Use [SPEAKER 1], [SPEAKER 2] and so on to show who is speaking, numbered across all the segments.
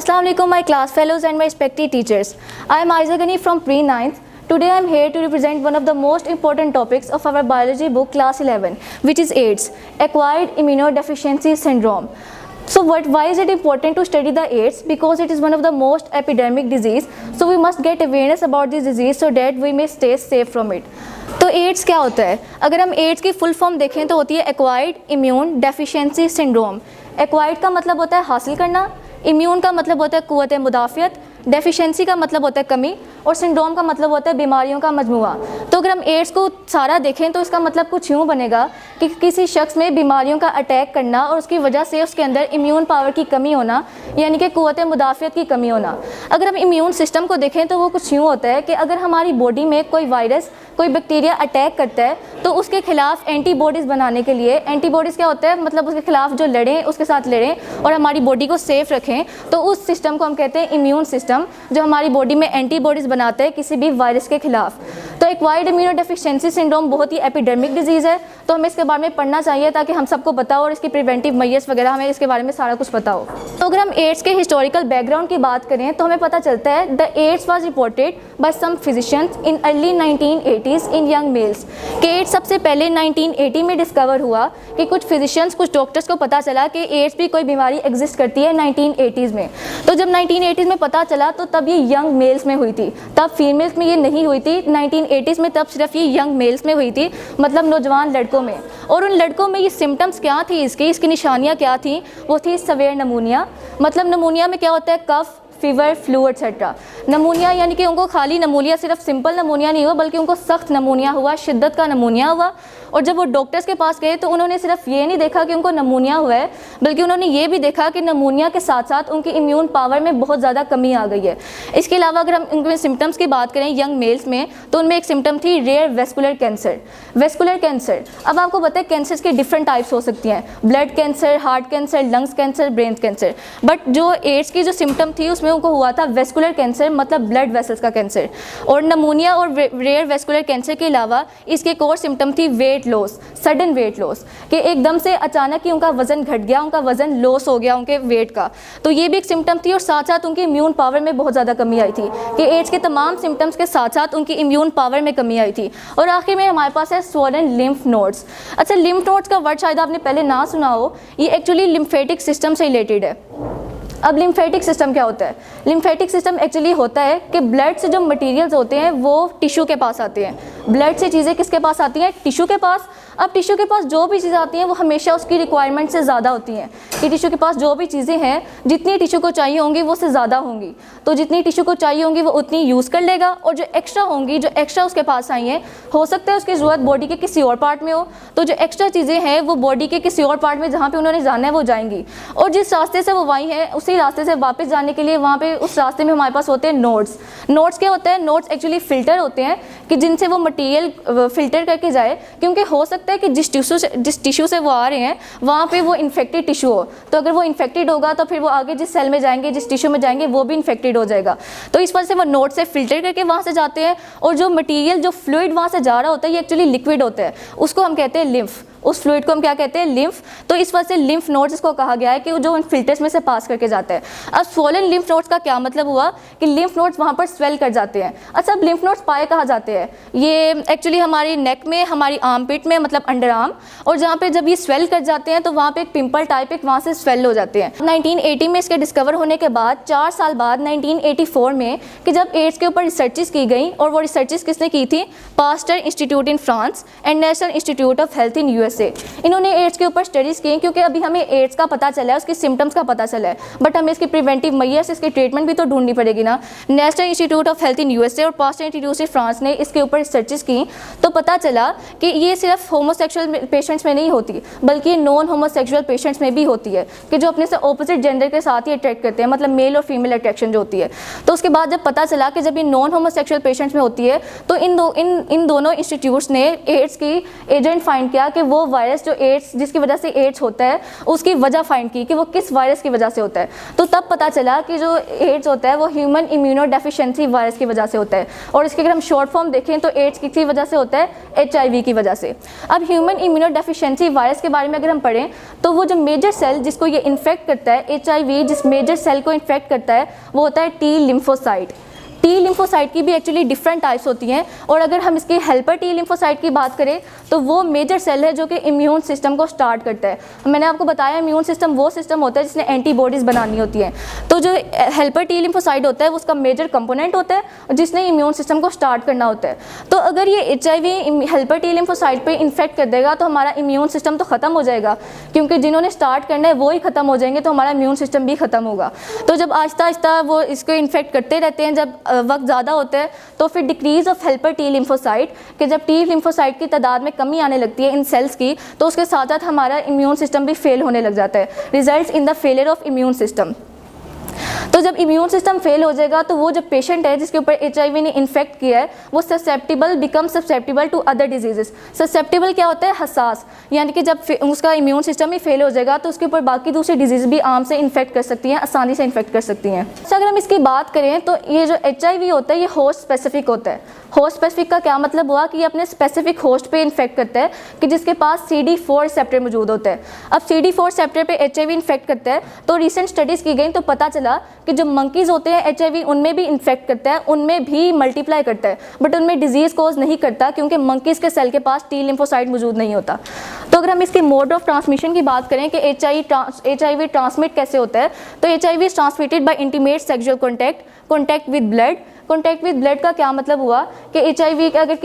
[SPEAKER 1] Assalamu alaikum my class fellows and my respected teachers. I am Aiza Ghani from pre-9th. Today I am here to represent one of the most important topics of our biology book class 11, which is AIDS, acquired immunodeficiency syndrome. So why is it important to study the AIDS? Because it is one of the most epidemic disease. So we must get awareness about this disease so that we may stay safe from it. तो ads क्या होता है? अगर हम ads की full form देखें तो होती है acquired immune deficiency syndrome. Acquired का मतलब होता है हासिल करना, इम्यून का मतलब होता है क़ुव्वत मुदाफ़ियत, डेफिशिएंसी का मतलब होता है कमी और सिंड्रोम का मतलब होता है बीमारियों का मजमूआ। तो अगर हम एड्स को सारा देखें तो इसका मतलब कुछ यूँ बनेगा कि किसी शख्स में बीमारियों का अटैक करना और उसकी वजह से उसके अंदर इम्यून पावर की कमी होना, यानी कि क़ुव्वत मुदाफ़ियत की कमी होना। अगर हम इम्यून सिस्टम को देखें तो वो कुछ यूँ होता है कि अगर हमारी बॉडी में कोई वायरस, कोई बैक्टीरिया अटैक करता है तो उसके खिलाफ एंटीबॉडीज़ बनाने के लिए, एंटीबॉडीज़ क्या होता है, मतलब उसके खिलाफ जो लड़ें, उसके साथ लड़ें और हमारी बॉडी को सेफ़ रखें, तो उस सिस्टम को हम कहते हैं इम्यून सिस्टम, जो हमारी बॉडी में एंटीबॉडीज़ बनाता है किसी भी वायरस के खिलाफ। तो एक्वायर्ड इम्यूनोडेफिशिएंसी सिंड्रोम बहुत ही एपिडेमिक डिजीज़ है, तो हमें इसके बारे में पढ़ना चाहिए ताकि हम सबको पता हो और इसकी प्रिवेंटिव मेजर्स वगैरह हमें इसके बारे में सारा कुछ पता हो। तो अगर हम एड्स के हिस्टोरिकल बैकग्राउंड की बात करें तो हमें पता चलता है the AIDS was reported by some physicians in early 1980s in young males. कि एड्स सबसे पहले 1980 में डिस्कवर हुआ कि कुछ फिजिशियंस, कुछ डॉक्टर्स को पता चला कि एड्स भी कोई बीमारी एग्जिस्ट करती है 1980s में। तो जब 1980s में पता चला तो तब ये यंग मेल्स में हुई थी, तब फीमेल्स में ये नहीं हुई थी 1980s में, तब सिर्फ ये यंग मेल्स में हुई थी, मतलब नौजवान लड़कों में। और उन लड़कों में ये सिम्टम्स क्या थी, इसकी निशानियाँ क्या थी? वो थी सवेयर नमूनिया। मतलब नमूनिया में क्या होता है? कफ, फीवर, फ्लू एट्सेट्रा। नमूनिया यानी कि उनको खाली नमूनिया, सिर्फ सिंपल नमूनिया नहीं हुआ बल्कि उनको सख्त नमूनिया हुआ, शिद्दत का नमूनिया हुआ। और जब वो डॉक्टर्स के पास गए तो उन्होंने सिर्फ ये नहीं देखा कि उनको नमूनिया हुआ है, बल्कि उन्होंने ये भी देखा कि नमूनिया के साथ साथ उनकी इम्यून पावर में बहुत ज़्यादा कमी आ गई है। इसके अलावा अगर हम उनके सिम्टम्स की बात करें यंग मेल्स में, तो उनमें एक सिम्टम थी rare vascular cancer. Vascular cancer, अब आपको पता है कैंसर के डिफरेंट टाइप्स हो सकती हैं, blood cancer, heart cancer, lungs cancer, brain cancer. But जो एड्स की जो सिम्टम थी उसमें उनको हुआ था वेस्कुलर कैंसर, मतलब ब्लड वेसल्स का कैंसर। और नमूनिया और रेयर वेस्कुलर कैंसर के अलावा इसके एक और सिम्टम थी weight loss, sudden weight loss, कि एकदम से अचानक ही उनका वज़न घट गया, उनका वज़न लॉस हो गया उनके वेट का। तो ये भी एक सिम्टम थी और साथ साथ उनकी इम्यून पावर में बहुत ज़्यादा कमी आई थी, कि एड्स के तमाम सिम्टम्स के साथ साथ उनकी इम्यून पावर में कमी आई थी। और आखिर में हमारे पास है स्वोलन लिम्फ नोड्स। अच्छा, लिम्फ नोड्स का वर्ड शायद आपने पहले ना सुना हो, ये एक्चुअली लिम्फेटिक सिस्टम से रिलेटेड है। अब लिम्फेटिक सिस्टम क्या होता है? लिम्फेटिक सिस्टम एक्चुअली होता है कि ब्लड से जो मटेरियल्स होते हैं वो टिश्यू के पास आते हैं। ब्लड से चीज़ें किसके पास आती हैं? टिश्यू के पास। अब टिश्यू के पास जो भी चीज़ें आती हैं वो हमेशा उसकी रिक्वायरमेंट से ज़्यादा होती हैं, कि टिश्यू के पास जो भी चीज़ें हैं, जितनी टिश्यू को चाहिए होंगी वो उससे ज़्यादा होंगी। तो जितनी टिश्यू को चाहिए होंगी वो उतनी यूज़ कर लेगा, और जो एक्स्ट्रा होंगी, जो एक्स्ट्रा उसके पास आई हैं, हो सकता है उसकी ज़रूरत बॉडी के किसी और पार्ट में हो, तो जो एक्स्ट्रा चीज़ें हैं वो बॉडी के किसी और पार्ट में जहाँ पर उन्होंने जाना है वो जाएंगी। और जिस रास्ते से वो आई हैं उसी रास्ते से वापस जाने के लिए वहाँ पे उस रास्ते में हमारे पास होते हैं नोड्स। नोड्स क्या होता है? नोड्स एक्चुअली फ़िल्टर होते हैं कि जिनसे वो मटेरियल फ़िल्टर करके जाए, क्योंकि हो सकता है कि जिस टिश्यू से वो आ रहे हैं वहाँ पे वो इन्फेक्टेड टिश्यू हो, तो अगर वो इन्फेक्टेड होगा तो फिर वो आगे जिस सेल में जाएंगे, जिस टिश्यू में जाएंगे वो भी इन्फेक्टेड हो जाएगा। तो इस वजह से वो नोड से फ़िल्टर करके वहाँ से जाते हैं, और जो मटीरियल, जो फ्लूइड वहाँ से जा रहा होता है ये एक्चुअली लिक्विड होता है, उसको हम कहते हैं लिम्फ। उस फ्लूइड को हम क्या कहते हैं? लिम्फ। तो इस वजह से लिम्फ नोड्स इसको कहा गया है कि जो उन फिल्टर्स में से पास करके जाता है। अब स्वोलन लिम्फ नोड्स का क्या मतलब हुआ कि लिम्फ नोड्स वहाँ पर स्वेल कर जाते हैं। अच्छा, अब लिम्फ नोड्स पाए कहाँ जाते हैं? ये एक्चुअली हमारी नेक में, हमारी आर्म पिट में, मतलब अंडर आर्म, और जहाँ पे जब ये स्वेल कर जाते हैं तो वहाँ पे एक पिंपल टाइप एक वहाँ से स्वेल हो जाते हैं। 1980 में इसके डिस्कवर होने के बाद 4 साल बाद 1984 में कि जब एड्स के ऊपर रिसर्चेस की गई, और वो रिसर्चेस किसने की थी? Pastor institute in France and national institute of health in USA। इन्होंने एड्स के ऊपर स्टडीज़ की, क्योंकि अभी हमें एड्स का पता चला है, उसके सिम्टम्स का पता चला है, बट हमें इसकी प्रिवेंटिव मेजर्स, इसकी ट्रीटमेंट भी तो ढूंढनी पड़ेगी ना। National institute of health in USA और पास्टर इंस्टीट्यूट इन फ्रांस ने इसके ऊपर रिसर्चेस की, तो पता चला कि ये सिर्फ होमोसेक्सुअल पेशेंट्स में नहीं होती, बल्कि नॉन होमोसेक्सुअल पेशेंट्स में भी होती है, कि जो अपने से ऑपोजिट जेंडर के साथ ही अट्रैक्ट करते हैं, मतलब मेल और फीमेल अट्रैक्शन जो होती है। तो उसके बाद जब पता चला कि जब ये नॉन होमोसेक्सुअल पेशेंट्स में होती है, तो इन दोनों इंस्टीट्यूट्स ने एड्स की एजेंट फाइंड किया कि वो वो वायरस जो एड्स जिसकी वजह से एड्स होता है उसकी वजह फाइंड की कि वो किस वायरस की वजह से होता है। तो तब पता चला कि जो एड्स होता है वो ह्यूमन इम्यूनो डेफिशिएंसी वायरस की वजह से होता है, और इसके अगर हम शॉर्ट फॉर्म देखें तो एड्स किसकी वजह से होता है, HIV की वजह से। अब ह्यूमन इम्यूनो डेफिशिएंसी वायरस के बारे में अगर हम पढ़ें तो वो जो मेजर सेल जिसको ये इन्फेक्ट करता है, HIV जिस मेजर सेल को इन्फेक्ट करता है वो होता है T लिम्फोसाइट। T लिम्फोसाइट की भी एक्चुअली डिफरेंट टाइप्स होती हैं, और अगर हम इसकी हेल्पर T लिम्फोसाइट की बात करें तो वो मेजर सेल है जो कि इम्यून सिस्टम को स्टार्ट करता है। मैंने आपको बताया इम्यून सिस्टम वो सिस्टम होता है जिसने एंटीबॉडीज़ बनानी होती हैं। तो जो हेल्पर T लिम्फोसाइट होता है वो उसका मेजर कंपोनेंट होता है जिसने इम्यून सिस्टम को स्टार्ट करना होता है। तो अगर ये HIV हेल्पर T लिम्फोसाइट पे इन्फेक्ट कर देगा तो हमारा इम्यून सिस्टम तो ख़त्म हो जाएगा, क्योंकि जिन्होंने स्टार्ट करना है वो ही ख़त्म हो जाएंगे, तो हमारा इम्यून सिस्टम भी ख़त्म होगा। तो जब आहिस्ता आहिस्ता वो इसको इन्फेक्ट करते रहते हैं, जब वक्त ज़्यादा होता है तो फिर decrease of helper T lymphocyte, कि जब T लिम्फोसाइट की तादाद में कमी आने लगती है इन सेल्स की, तो उसके साथ साथ हमारा इम्यून सिस्टम भी फेल होने लग जाता है, results in the failure of immune system. तो जब इम्यून सिस्टम फेल हो जाएगा तो वो जो पेशेंट है जिसके ऊपर HIV ने इन्फेक्ट किया है वो susceptible to other diseases. Susceptible क्या होता है, हसास, यानी कि जब उसका इम्यून सिस्टम ही फेल हो जाएगा तो उसके ऊपर बाकी दूसरी डिजीज़ भी आम से इन्फेक्ट कर सकती हैं, आसानी से इन्फेक्ट कर सकती हैं। अच्छा, अगर हम इसकी बात करें तो ये जो HIV होता है ये होस्ट स्पेसिफिक होता है। होस्ट स्पेसिफिक का क्या मतलब हुआ कि ये अपने स्पेसिफिक होस्ट पे इन्फेक्ट करता है कि जिसके पास CD4 रिसेप्टर मौजूद होता है। अब CD4 रिसेप्टर पे HIV इन्फेक्ट करता है तो रिसेंट स्टडीज़ की गई तो पता चला कि जो मंकीज़ होते हैं HIV उनमें भी इन्फेक्ट करता है, उनमें भी मल्टीप्लाई करता है, बट उनमें डिजीज़ कोज नहीं करता क्योंकि मंकीज़ के सेल के पास T लिम्फोसाइट मौजूद नहीं होता। तो अगर हम इसके मोड ऑफ ट्रांसमिशन की बात करें कि HIV ट्रांसमिट कैसे होता है, तो HIV is transmitted by intimate sexual contact with blood. Contact with blood का क्या मतलब हुआ कि HIV का अगर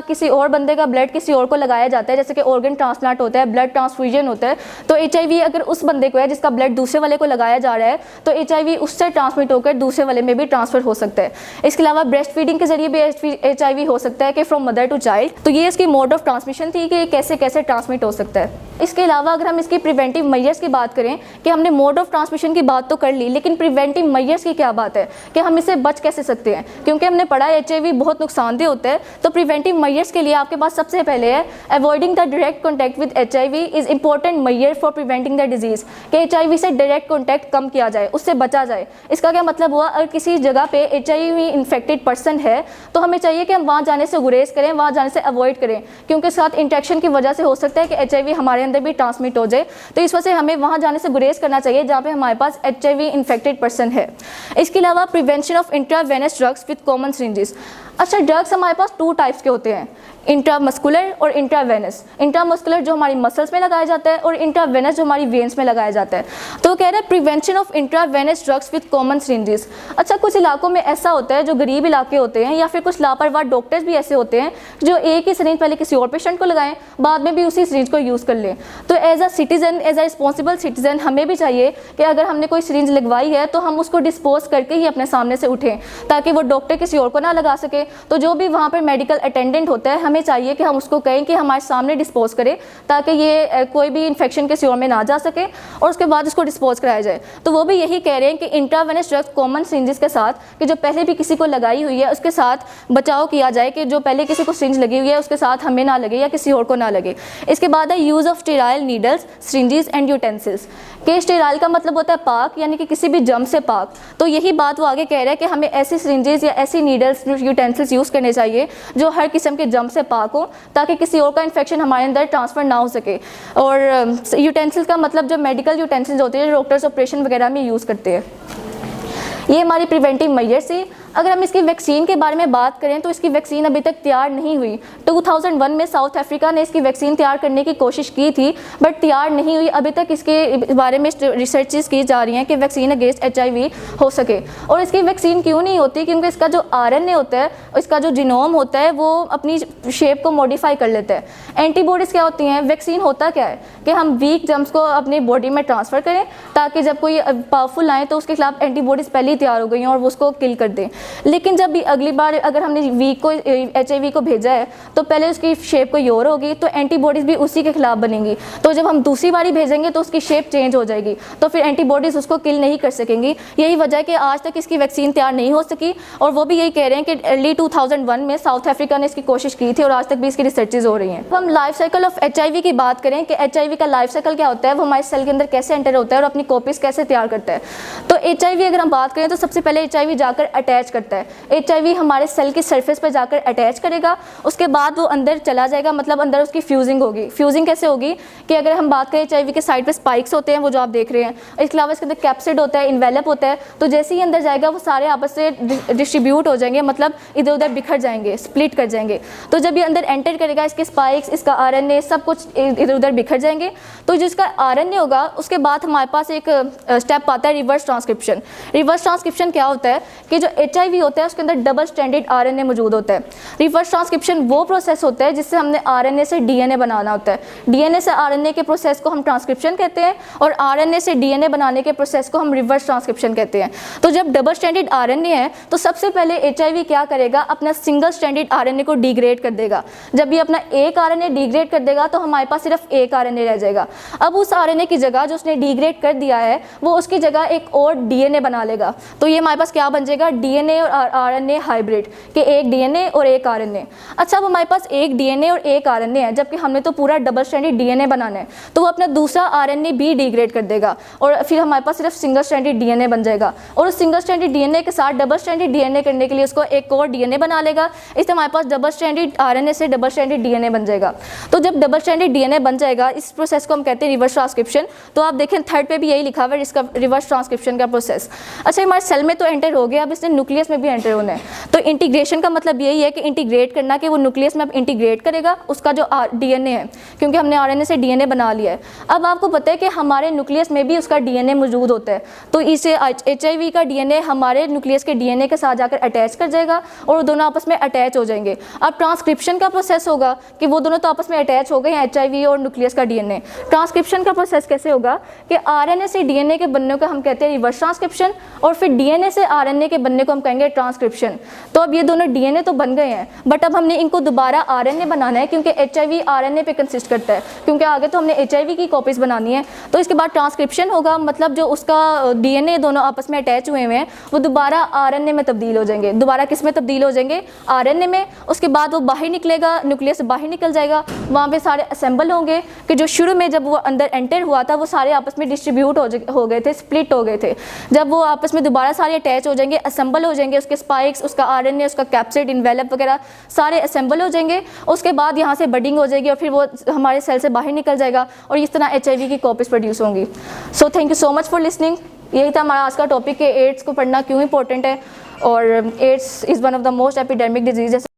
[SPEAKER 1] किसी और बंदे का ब्लड किसी और को लगाया जाता है, जैसे कि ऑर्गन ट्रांसप्लांट होता है, ब्लड ट्रांसफ्यूजन होता है, तो HIV अगर उस बंदे को है जिसका ब्लड दूसरे वाले को लगाया जा रहा है तो HIV उससे ट्रांसमिट होकर दूसरे वाले में भी ट्रांसफर हो सकता है। इसके अलावा ब्रेस्ट फीडिंग के जरिए भी HIV हो सकता है कि फ्रॉम मदर टू चाइल्ड। तो ये इसकी मोड ऑफ ट्रांसमिशन थी कि कैसे कैसे ट्रांसमिट हो सकता है। इसके अलावा अगर हम इसकी प्रिवेंटिव मेजर्स की बात करें कि हमने मोड ऑफ ट्रांसमिशन की बात तो कर ली, लेकिन प्रिवेंटिव मेजर्स की क्या बात है कि हम इससे बच कैसे सकते हैं, क्योंकि हमने पढ़ा है HIV बहुत नुकसानदेह होता है। तो प्रिवेंटिव मेजर्स के लिए आपके पास सबसे पहले है avoiding the direct contact with HIV is important major for preventing the disease, कि HIV से डायरेक्ट कॉन्टैक्ट कम किया जाए, उससे बचा जाए। इसका क्या मतलब हुआ, अगर किसी जगह पे HIV इन्फेक्टेड पर्सन है तो हमें चाहिए कि हम वहाँ जाने से गुरेज करें, वहाँ जाने से अवॉइड करें, क्योंकि साथ इंटरेक्शन की वजह से हो सकता है कि HIV हमारे अंदर भी ट्रांसमिट हो जाए। तो इस वजह से हमें वहाँ जाने से गुरेज करना चाहिए जहाँ पे हमारे पास HIV इन्फेक्टेड पर्सन है। इसके अलावा prevention of intravenous drugs with common syringes. अच्छा, ड्रग्स हमारे पास 2 टाइप्स के होते हैं, इंट्रामस्कुलर और इंट्रावेनस। इंट्रामस्कुलर जो हमारी मसल्स में लगाया जाता है और इंट्रावेनस जो हमारी वेन्स में लगाया जाता है। तो कह रहे हैं prevention of intravenous drugs with common syringes. अच्छा, कुछ इलाकों में ऐसा होता है जो गरीब इलाके होते हैं या फिर कुछ लापरवाह डॉक्टर्स भी ऐसे होते हैं जो एक ही सिरिंज पहले किसी और पेशेंट को लगाएं, बाद में भी उसी सिरिंज को यूज़ कर लें। तो as a citizen, as a responsible citizen हमें भी चाहिए कि अगर हमने कोई सिरिंज लगवाई है तो हम उसको डिस्पोज करके ही अपने सामने से उठें, ताकि वो डॉक्टर किसी और को ना लगा सके। तो जो भी वहाँ पर मेडिकल अटेंडेंट होता है हमें चाहिए कि हम उसको कहें कि हमारे सामने डिस्पोज करें, ताकि ये कोई भी इन्फेक्शन किसी और में ना जा सके और उसके बाद उसको डिस्पोज कराया जाए। तो वो भी यही कह रहे हैं कि इंट्रावेनस ड्रग्स कॉमन सिरिंजेस के साथ, कि जो पहले भी किसी को लगाई हुई है उसके साथ बचाव किया जाए, कि जो पहले किसी को सिरिंज लगी हुई है उसके साथ हमें ना लगे या किसी और को ना लगे। इसके बाद है use of sterile needles, syringes and utensils. कि स्टेराइल का मतलब होता है पाक, यानी कि किसी भी जम से पाक। तो यही बात वो आगे कह रहा है कि हमें ऐसी सिरिंजेस या ऐसी नीडल्स, यूटेंसिल्स यूज़ करने चाहिए जो हर किस्म के जम से पाक हो, ताकि किसी और का इन्फेक्शन हमारे अंदर ट्रांसफ़र ना हो सके। और यूटेंसिल्स का मतलब जो मेडिकल यूटेंसिल्स होते हैं, डॉक्टर्स ऑपरेशन वगैरह में यूज़ करते हैं। ये हमारी प्रिवेंटिव मेजर्स थी। अगर हम इसकी वैक्सीन के बारे में बात करें तो इसकी वैक्सीन अभी तक तैयार नहीं हुई। 2001 में साउथ अफ्रीका ने इसकी वैक्सीन तैयार करने की कोशिश की थी, बट तैयार नहीं हुई। अभी तक इसके बारे में रिसर्चेस की जा रही हैं कि वैक्सीन अगेंस्ट HIV हो सके। और इसकी वैक्सीन क्यों नहीं होती, क्योंकि इसका जो RNA होता है, इसका जो जीनोम होता है, वो अपनी शेप को मॉडिफाई कर लेता है। एंटीबॉडीज़ क्या होती हैं, वैक्सीन होता क्या है कि हम वीक जर्म्स को अपनी बॉडी में ट्रांसफ़र करें, ताकि जब कोई पावरफुल आए तो उसके खिलाफ एंटीबॉडीज़ पहले ही तैयार हो गई हैं और वो उसको किल कर दें। लेकिन जब भी अगली बार अगर हमने HIV को भेजा है तो पहले उसकी शेप कोई और होगी, तो एंटीबॉडीज़ भी उसी के खिलाफ बनेंगी। तो जब हम दूसरी बारी भेजेंगे तो उसकी शेप चेंज हो जाएगी, तो फिर एंटीबॉडीज़ उसको किल नहीं कर सकेंगी। यही वजह है कि आज तक इसकी वैक्सीन तैयार नहीं हो सकी, और वो भी यही कह रहे हैं कि अर्ली 2001 में साउथ अफ्रीका ने इसकी कोशिश की थी और आज तक भी इसकी रिसर्चेज हो रही हैं। हम लाइफ साइकिल ऑफ HIV की बात करें कि HIV का लाइफ साइकिल क्या होता है, वो हमारे सेल के अंदर कैसे एंटर होता है और अपनी कॉपीज़ कैसे तैयार करता है। तो HIV अगर हम बात करें तो सबसे पहले HIV जाकर अटैच करता है। HIV हमारे सेल की सरफेस पर जाकर अटैच करेगा, उसके बाद वो अंदर चला जाएगा, मतलब अंदर उसकी फ्यूजिंग होगी। फ्यूजिंग कैसे होगी कि अगर हम बात करें HIV के साइड पे स्पाइक्स होते हैं, वो जो आप देख रहे हैं, इसके अलावा इसके अंदर कैप्सिड होता है, इन्वेलप होता है। तो जैसे ही अंदर जाएगा वो सारे आपस से डिस्ट्रीब्यूट हो जाएंगे, मतलब इधर उधर बिखर जाएंगे, स्प्लिट कर जाएंगे। तो जब ये अंदर एंटर करेगा, इसके स्पाइक्स, इसका RNA सब कुछ इधर उधर बिखर जाएंगे। तो जिसका RNA होगा उसके बाद हमारे पास एक स्टेप आता है रिवर्स ट्रांसक्रिप्शन। रिवर्स ट्रांसक्रिप्शन क्या होता है कि जो HIV होता है उसके अंदर डबल स्ट्रैंडेड RNA मौजूद होता है। रिवर्स ट्रांसक्रिप्शन वो प्रोसेस होता है जिससे हमने RNA से DNA बनाना होता है। DNA से RNA के प्रोसेस को हम ट्रांसक्रिप्शन कहते हैं, और RNA से DNA बनाने के प्रोसेस को हम रिवर्स ट्रांसक्रिप्शन कहते हैं। तो जब डबल स्ट्रैंडेड RNA है तो सबसे पहले HIV क्या करेगा, अपना सिंगल स्ट्रैंडेड RNA को डिग्रेड कर देगा। जब ये अपना एक RNA डिग्रेड कर देगा तो हमारे पास सिर्फ एक RNA रह जाएगा। अब उस RNA की जगह जो उसने डिग्रेड कर दिया है वो उसकी जगह एक और DNA बना लेगा। तो ये हमारे पास क्या बन जाएगा, DNA और RNA हाइब्रिड, कि एक DNA और एक RNA। अच्छा, अब हमारे पास एक DNA और एक RNA है, जबकि हमने तो पूरा डबल स्ट्रैंडेड DNA बनाना है, तो वो अपना दूसरा RNA भी डिग्रेड कर देगा और फिर हमारे पास सिर्फ सिंगल स्ट्रैंडेड DNA बन जाएगा। और उस सिंगल स्ट्रैंडेड DNA के साथ डबल स्ट्रैंडेड DNA करने के लिए उसको एक और DNA बना लेगा। इससे हमारे पास डबल स्ट्रैंडेड RNA से डबल स्ट्रैंडेड DNA बन जाएगा। तो जब डबल स्ट्रैंडेड DNA बन जाएगा, इस प्रोसेस को हम कहते हैं रिवर्स ट्रांसक्रिप्शन। तो आप देखें थर्ड पे भी यही लिखा हुआ है, इसका रिवर्स ट्रांसक्रिप्शन का प्रोसेस। अच्छा, हमारे सेल में तो एंटर हो गया, अब इसने न्यूक्लियस में भी एंटर होना है। तो इंटीग्रेशन का मतलब यही है कि इंटीग्रेट करना, कि वो न्यूक्लियस में अब इंटीग्रेट करेगा उसका जो DNA है, क्योंकि हमने RNA से DNA बना लिया है। अब आपको पता है कि हमारे न्यूक्लियस में भी उसका DNA मौजूद होता है, तो इसे HIV का DNA हमारे न्यूक्लियस के DNA के साथ जाकर अटैच कर जाएगा और दोनों आपस में अटैच हो जाएंगे। अब ट्रांसक्रिप्शन का प्रोसेस होगा कि वो दोनों तो आपस में अटैच हो गए हैं, HIV और न्यूक्लियस का DNA। ट्रांसक्रिप्शन का प्रोसेस कैसे होगा कि RNA से DNA के बनने को हम कहते हैं रिवर्स ट्रांसक्रिप्शन, और फिर DNA से RNA के बनने को हम कहेंगे ट्रांसक्रिप्शन। तो अब ये दोनों DNA तो बन गए हैं, बट अब हमने इनको दोबारा RNA बनाना है, क्योंकि HIV RNA पे कंसिस्ट करता है, क्योंकि आगे तो हमने HIV की कॉपीज़ बनानी है। तो इसके बाद ट्रांसक्रिप्शन होगा, मतलब जो उसका DNA दोनों आपस में अटैच हुए हैं वो दोबारा RNA में तब्दील हो जाएंगे। दोबारा किस में तब्दील हो जाएंगे, RNA में। उसके बाद वो बाहर निकलेगा, न्यूक्लियस से बाहर निकल जाएगा, वहाँ पे सारे असेंबल होंगे कि जो शुरू में जब वो अंदर एंटर हुआ था वो सारे आपस में डिस्ट्रीब्यूट हो गए थे, स्प्लिट हो गए थे। जब वो आपस में दोबारा सारे अटैच हो जाएंगे, असेंबल हो जाएंगे, उसके स्पाइक्स, उसका RNA, उसका कैप्सिड, इन्वेलप वगैरह सारे असेंबल हो जाएंगे। उसके बाद यहाँ से बडिंग हो जाएगी और फिर वो हमारे सेल से बाहर निकल जाएगा और इस तरह HIV की कॉपीज़ प्रोड्यूस होंगी। So thank you so much for listening. यही था हमारा आज का टॉपिक कि एड्स को पढ़ना क्यों इंपॉर्टेंट है, और AIDS is one of the most epidemic disease.